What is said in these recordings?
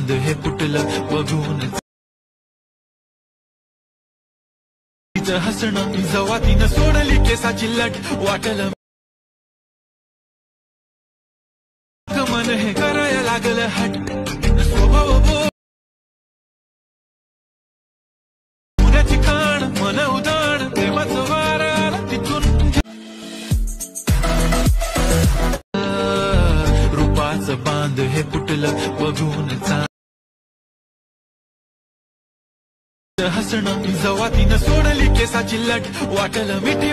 बांध हे फुटलं बघून तिचं हसणं जेव्हा तिनं सोडली केसाची लट वाटलं मन हे करायला लागलं हट स्वभाव पुण्याची खाण मन उदाण प्रेमाचं वार आलं तिथून रूपाचं बांध हे फुटलं बघून हसणं जेव्हा तिनं सोडली केसाची लट वाटलं मिठी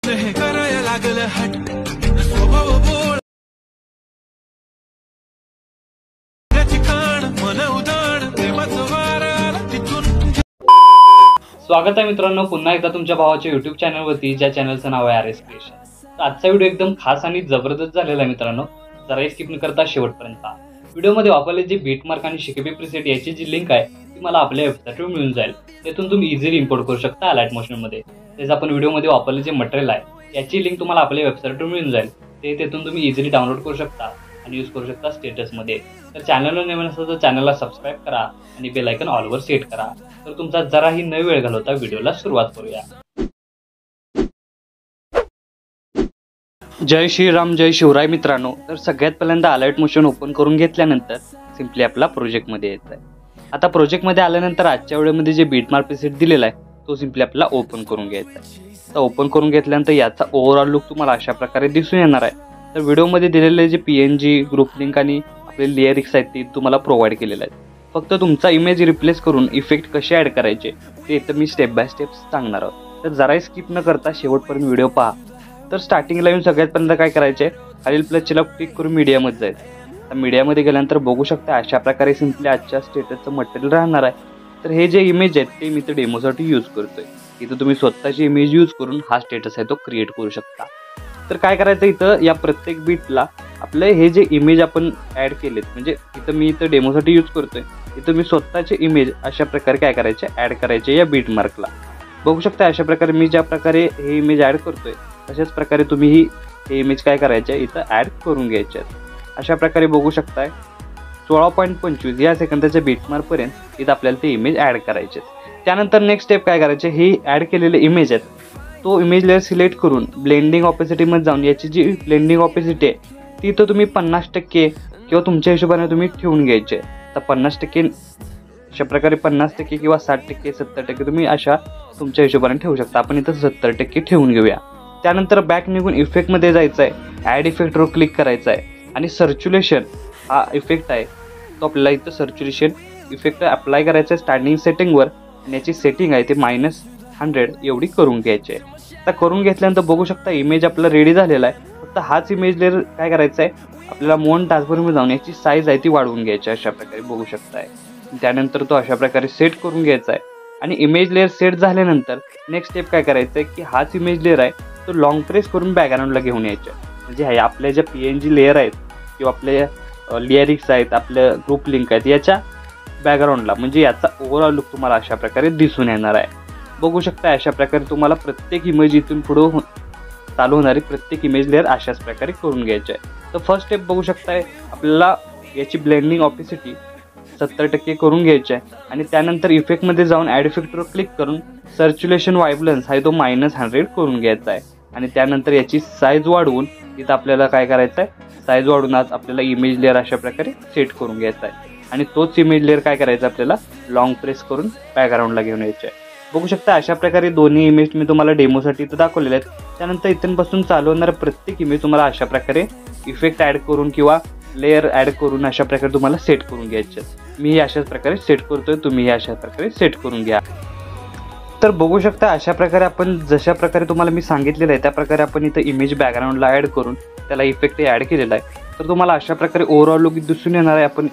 हे करायला लागलं हट स्वभाव बोळ खाण मन उदाण प्रेमाचं वार आलं तिथून। स्वागत आहे मित्रांनो पुन्हा एकदा तुमच्या भावाच्या YouTube चॅनलवरती, ज्या चॅनलचं नाव आहे RS क्रिएशन। तर आजचा व्हिडिओ एकदम खास आणि जबरदस्त झालेला आहे मित्रांनो, जरा स्किप न करता शेवटपर्यंत। व्हिडिओमध्ये वापरले जे बीटमार्क आणि शिकेबी प्रीसेट याची जी लिंक आहे ती मला आपल्या वेबसाईटवर मिळून जाईल, त्यातून तुम्ही इझिली इम्पोर्ट करू शकता अलाइट मोशनमध्ये। तेच आपण व्हिडिओमध्ये वापरले जे मटेरियल आहे याची लिंक तुम्हाला आपल्या वेबसाईटवर मिळून जाईल, ते तेथून तुम्ही इझिली डाउनलोड करू शकता आणि यूज करू शकता स्टेटसमध्ये। तर चॅनलवर नवीन असेल तर चॅनलला सबस्क्राईब करा आणि बेल आयकॉन ऑलवर सेट करा। तर तुमचा जराही न वेळ घालवता व्हिडिओला सुरुवात करूया। जय श्रीराम जय शिवराय मित्रांनो। तर सगळ्यात पहिल्यांदा अलाइट मोशन ओपन करून घेतल्यानंतर सिंपली आपला प्रोजेक्टमध्ये यायचं आहे। आता प्रोजेक्टमध्ये आल्यानंतर आजच्या व्हिडिओमध्ये जे बीटमार्क प्रीसेट दिलेला आहे तो सिंपली आपल्याला ओपन करून घ्यायचा आहे। तर ओपन करून घेतल्यानंतर याचा ओव्हरऑल लुक तुम्हाला अशा प्रकारे दिसून येणार आहे। तर व्हिडिओमध्ये दिलेले जे PNG ग्रुप लिंक आणि आपले लिरिक्स आहेत ते तुम्हाला प्रोव्हाइड केलेले आहेत। फक्त तुमचा इमेज रिप्लेस करून इफेक्ट कसे ॲड करायचे ते तर मी स्टेप बाय स्टेप सांगणार आहोत। तर जराही स्किप न करता शेवटपर्यंत व्हिडिओ पहा। तर स्टार्टिंगला येऊन सगळ्यात पहिल्यांदा काय करायचे, खालील प्लसला क्लिक करून मीडियामध्ये जायचं। तर मीडियामध्ये गेल्यानंतर बघू शकता अशा प्रकारे सिंपली आजच्या स्टेटसचं मटेरियल राहणार आहे। तर हे जे इमेज आहेत ते मी तर डेमोसाठी यूज करतोय। इथं तुम्ही स्वतःची इमेज यूज करून हा स्टेटस आहे तो क्रिएट करू शकता। तर काय करायचं, इथं या प्रत्येक बीटला आपले हे जे इमेज आपण ॲड केलेत, म्हणजे इथं मी इथं डेमोसाठी यूज करतोय, इथं मी स्वतःचे इमेज अशा प्रकारे काय करायचे ॲड करायचे या बीट मार्कला। बघू शकता अशा प्रकारे मी ज्या प्रकारे हे इमेज ॲड करतोय तशाच प्रकारे तुम्ही हे इमेज काय करायचे इथं ॲड करून घ्यायचे आहेत। अशा प्रकारे बघू शकताय 16.25 या सेकंदाच्या बीटमार्कपर्यंत इथं आपल्याला ते इमेज ॲड करायचे आहेत। त्यानंतर नेक्स्ट स्टेप काय करायचे, हे ॲड केलेले इमेज आहेत तो इमेज लेअर सिलेक्ट करून ब्लेंडिंग ऑपेसिटीमध्ये जाऊन याची जी ब्लेंडिंग ऑपेसिटी आहे ती तर तुम्ही 50% किंवा तुमच्या हिशोबाने तुम्ही ठेवून घ्यायचे। तर 50% अशा प्रकारे 50% किंवा 60% 70% तुम्ही अशा तुमच्या हिशोबाने ठेवू शकता। आपण इथं 70% ठेवून घेऊया। त्यानंतर बॅक निघून इफेक्टमध्ये जायचं आहे, ॲड इफेक्टवर क्लिक करायचं आहे आणि सर्च्युलेशन हा इफेक्ट आहे तो आपल्याला इथं सर्च्युलेशन इफेक्ट अप्लाय करायचा आहे स्टार्टिंग सेटिंगवर आणि याची सेटिंग आहे ते -100 एवढी करून घ्यायची आहे। आता करून घेतल्यानंतर बघू शकता इमेज आपला रेडी झालेला आहे। फक्त हाच इमेज लेअर काय करायचा आहे आपल्याला मोन टास्कमध्ये जाऊन याची साईज आहे ती वाढवून घ्यायची अशा प्रकारे बघू शकताय। त्यानंतर तो अशा प्रकारे सेट करून घ्यायचा आहे आणि इमेज लेअर सेट झाल्यानंतर नेक्स्ट स्टेप काय करायचं आहे की हाच इमेज लेअर आहे तो लॉंग प्रेस करून बॅकग्राऊंडला घेऊन यायचा। म्हणजे आपल्या ज्या PNG लेअर आहेत किंवा आपल्या लिरिक्स आहेत, आपल्या ग्रुप लिंक आहेत याच्या बॅकग्राऊंडला, म्हणजे याचा ओव्हरऑल लुक तुम्हाला अशा प्रकारे दिसून येणार आहे। बघू शकता अशा प्रकारे तुम्हाला प्रत्येक इमेज इथून पुढं चालू होणारी प्रत्येक इमेज लेअर अशाच प्रकारे करून घ्यायची आहे। तर फर्स्ट स्टेप बघू शकताय आपल्याला याची ब्लेंडिंग ऑपेसिटी 70% करून घ्यायची आहे आणि त्यानंतर इफेक्टमध्ये जाऊन ॲड इफेक्टवर क्लिक करून सर्च्युलेशन वायब्लन्स आहे तो -100 करून घ्यायचा आहे आणि त्यानंतर याची साईज वाढवून इथं आपल्याला काय करायचं आहे, साईज वाढवून आज आपल्याला इमेज लेअर अशा प्रकारे सेट करून घ्यायचा आहे आणि तोच इमेज लेअर काय करायचा आपल्याला लॉंग प्रेस करून बॅकग्राऊंडला घेऊन यायचे आहे। बघू शकता अशा प्रकारे दोन्ही इमेज मी तुम्हाला डेमोसाठी इथं दाखवलेले आहेत। त्यानंतर इथूनपासून चालू होणारा प्रत्येक इमेज तुम्हाला अशा प्रकारे इफेक्ट ॲड करून किंवा लेअर ॲड करून अशा प्रकारे तुम्हाला सेट करून घ्यायचे आहेत। मी अशाच प्रकारे सेट करतोय, तुम्ही अशा प्रकारे सेट करून घ्या। तर बघू शकता अशा प्रकारे आपण जशा प्रकारे तुम्हाला मी सांगितलेलं आहे त्या प्रकारे आपण इथं इमेज बॅकग्राऊंडला ॲड करून त्याला इफेक्ट ॲड केलेला आहे। तर तुम्हाला अशा प्रकारे ओव्हरऑल लुक दिसून येणार आहे आपण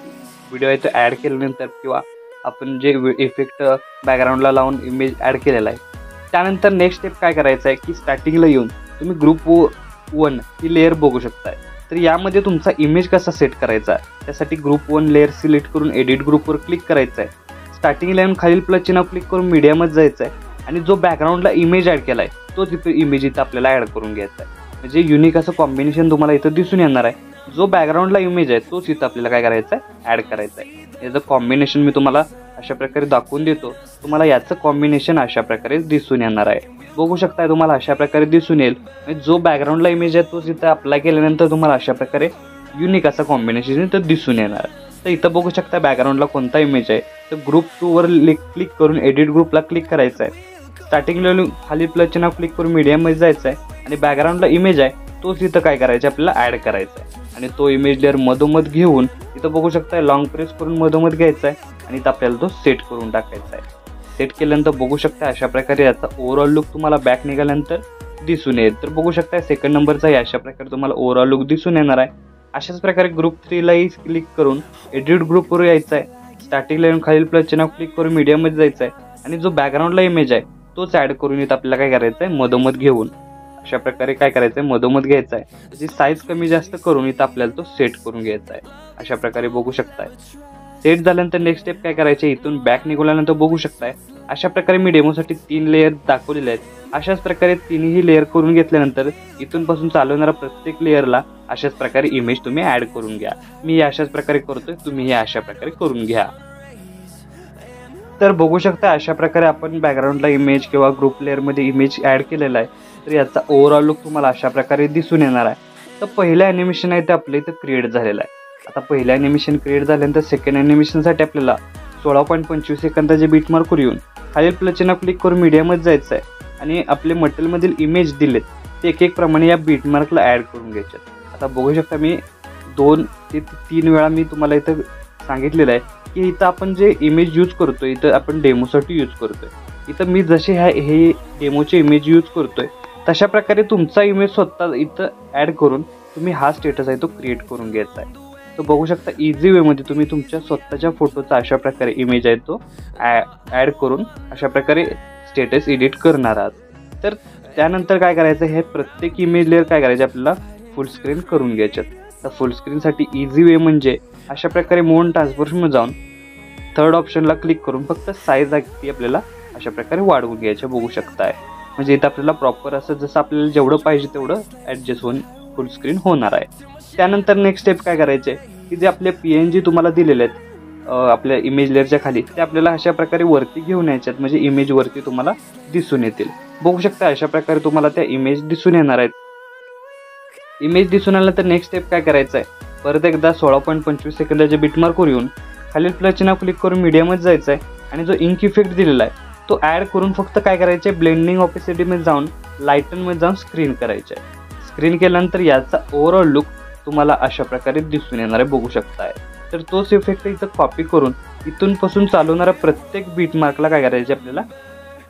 व्हिडिओ इथं ॲड केल्यानंतर किंवा आपण जे इफेक्ट बॅकग्राऊंडला लावून इमेज ॲड केलेला आहे। त्यानंतर नेक्स्ट स्टेप काय करायचं आहे की स्टार्टिंगला येऊन तुम्ही ग्रुप 1 ही लेअर बघू शकताय। तर यामध्ये तुमचा इमेज कसा सेट करायचा त्यासाठी ग्रुप 1 लेअर सिलेक्ट करून एडिट ग्रुपवर क्लिक करायचं आहे। स्टार्टिंगला येऊन खालील प्लस चिन्ह क्लिक करून मीडियामध्ये जायचं आहे आणि जो बॅकग्राऊंडला इमेज ॲड केला आहे तोच इमेज इथं आपल्याला ॲड करून घ्यायचा आहे। म्हणजे युनिक असं कॉम्बिनेशन तुम्हाला इथं दिसून येणार आहे। जो बॅकग्राऊंडला इमेज आहे तोच इथं आपल्याला काय करायचा आहे, ॲड करायचा आहे. याचं कॉम्बिनेशन मी तुम्हाला अशा प्रकारे दाखवून देतो. तुम्हाला याचं कॉम्बिनेशन अशा प्रकारे दिसून येणार आहे. बघू शकताय तुम्हाला अशा प्रकारे दिसून येईल. जो बॅकग्राऊंडला इमेज आहे तोच इथं अप्लाय केल्यानंतर तुम्हाला अशा प्रकारे युनिक असं कॉम्बिनेशन इथं दिसून येणार. तर इथं बघू शकता बॅकग्राऊंडला कोणता इमेज आहे, तर ग्रुप 2 वर क्लिक करून एडिट ग्रुपला क्लिक करायचं आहे. स्टार्टिंग लेवल खाली प्लसचे नाव क्लिक करून मीडियममध्ये जायचं आहे आणि बॅकग्राऊंडला इमेज आहे तोच इथं काय करायचं आहे, आपल्याला ॲड करायचा आहे. आणि तो इमेज लेअर मधोमध घेऊन इथं बघू शकता लॉंग प्रेस करून मधोमध घ्यायचा आहे आणि इथं आपल्याला तो सेट करून टाकायचा आहे. सेट केल्यानंतर बघू शकता अशा प्रकारे याचा ओव्हरऑल लुक तुम्हाला बॅक निघाल्यानंतर दिसून येईल. तर बघू शकता सेकंड नंबरचा अशा प्रकारे तुम्हाला ओव्हरऑल लुक दिसून येणार आहे. अशाच प्रकारे ग्रुप 3 लाही क्लिक करून एडिट ग्रुपवर यायचं आहे. स्टार्टिंग लाईन खालील प्लसचे नाव क्लिक करून मीडियममध्ये जायचं आहे आणि जो बॅकग्राऊंडला इमेज आहे तोच ॲड करून इथं आपल्याला काय करायचं आहे, मधोमध घेऊन अशा प्रकारे काय करायचं आहे, मधोमध घ्यायचा आहे. त्याची साईज कमी जास्त करून इथं आपल्याला तो सेट करून घ्यायचा आहे. अशा प्रकारे बघू शकताय. सेट झाल्यानंतर नेक्स्ट स्टेप काय करायचे, इथून बॅक निघाल्यानंतर बघू शकताय अशा प्रकारे मी डेमोसाठी 3 लेअर दाखवलेले आहेत. अशाच प्रकारे तिन्ही लेअर करून घेतल्यानंतर इथून पासून चालवणारा प्रत्येक लेअरला अशाच प्रकारे इमेज तुम्ही ॲड करून घ्या. मी अशाच प्रकारे करतोय, तुम्ही हे अशा प्रकारे करून घ्या. तर बघू शकता अशा प्रकारे आपण बॅकग्राऊंडला इमेज किंवा ग्रुप लेअरमध्ये इमेज ॲड केलेला आहे. तर याचा ओव्हरऑल लुक तुम्हाला अशा प्रकारे दिसून येणार आहे. तर पहिलं ॲनिमेशन आहे ते आपल्या इथं क्रिएट झालेलं आहे. आता पहिलं ॲनिमेशन क्रिएट झाल्यानंतर सेकंड ॲनिमेशनसाठी आपल्याला 16.25 सेकंदाचे बीटमार्कवर येऊन खालील प्लसचे नाव क्लिक करून मीडियममध्ये जायचं आहे आणि आपले मटेरियलमधील इमेज दिलेत ते एक प्रमाणे या बीटमार्कला ॲड करून घ्यायचे. आता बघू शकता मी 2 ते 3 वेळा मी तुम्हाला इथं सांगितलेलं आहे की इथं आपण जे इमेज यूज करतोय इथं आपण डेमोसाठी यूज करतोय. इथं मी जसे हे डेमोचे इमेज यूज करतोय तशा प्रकारे तुमचा इमेज स्वतः इथं ॲड करून तुम्ही हा स्टेटस आहे तो क्रिएट करून घ्यायचा आहे. तर बघू शकता इझी वेमध्ये तुम्ही तुमच्या स्वतःच्या फोटोचा अशा प्रकारे इमेज आहे तो ॲड करून अशा प्रकारे स्टेटस एडिट करणार आहात. तर त्यानंतर काय करायचं, हे प्रत्येक इमेज लेअर काय करायचे आपल्याला फुल स्क्रीन करून घ्यायच्यात. तर फुल स्क्रीनसाठी इझी वे म्हणजे अशा प्रकारे मोन ट्रान्सफॉर्मेशनमध्ये जाऊन थर्ड ऑप्शनला क्लिक करून फक्त साईज ती आपल्याला अशा प्रकारे वाढवून घ्यायच्या. बघू शकताय म्हणजे इथं आपल्याला प्रॉपर असं जसं आपल्याला जेवढं पाहिजे तेवढं ॲडजस्ट होऊन फुल स्क्रीन होणार आहे. त्यानंतर नेक्स्ट स्टेप काय करायचे की जे आपले PNG तुम्हाला दिलेले आहेत आपल्या इमेज लेअरच्या खाली ते आपल्याला अशा प्रकारे वरती घेऊन यायच्यात म्हणजे इमेज वरती तुम्हाला दिसून येतील. बघू शकता अशा प्रकारे तुम्हाला त्या इमेज दिसून येणार आहेत. इमेज दिसून आल्यानंतर नेक्स्ट स्टेप काय करायचं आहे, परत एकदा 16.25 सेकंदाच्या बीटमार्कवर येऊन खालील प्लसचे नाव क्लिक करून मीडियममध्ये जायचं आहे आणि जो इंक इफेक्ट दिलेला आहे तो ॲड करून फक्त काय करायचे ब्लेंडिंग ऑपेसिटीमध्ये जाऊन लाईटनमध्ये जाऊन स्क्रीन करायचे आहे. स्क्रीन केल्यानंतर याचा ओव्हरऑल लुक तुम्हाला अशा प्रकारे दिसून येणार आहे. बघू शकताय. तर तोच इफेक्ट इथं कॉपी करून इथून पासून चालवणारा प्रत्येक बीटमार्कला काय करायचे आपल्याला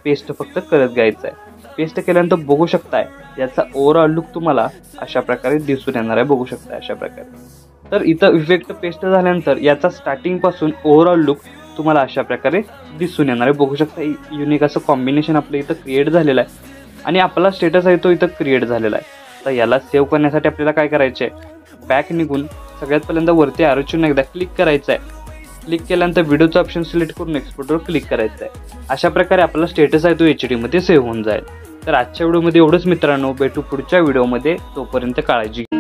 पेस्ट फक्त करत घ्यायचं आहे. पेस्ट केल्यानंतर बघू शकताय याचा ओव्हरऑल लुक तुम्हाला अशा प्रकारे दिसून येणार आहे. बघू शकताय अशा प्रकारे. तर इथं इफेक्ट पेस्ट झाल्यानंतर याचा स्टार्टिंग पासून ओव्हरऑल लुक तुम्हाला अशा प्रकारे दिसून येणार आहे. बघू शकता युनिक असं कॉम्बिनेशन आपलं इथं क्रिएट झालेलं आहे आणि आपला स्टेटस आहे तो इथं क्रिएट झालेला आहे. तर याला सेव्ह करण्यासाठी आपल्याला काय करायचं आहे, बॅक निघून सगळ्यात पहिल्यांदा वरती आरोचून एकदा क्लिक करायचं आहे. क्लिक केल्यानंतर व्हिडिओचं ऑप्शन सिलेक्ट करून एक्सपोर्टवर क्लिक करायचं आहे. अशा प्रकारे आपला स्टेटस आहे तो HD मध्ये सेव्ह होऊन जाईल. तर आजच्या व्हिडिओमध्ये एवढंच मित्रांनो, भेटू पुढच्या व्हिडिओमध्ये. तोपर्यंत काळजी घ्या.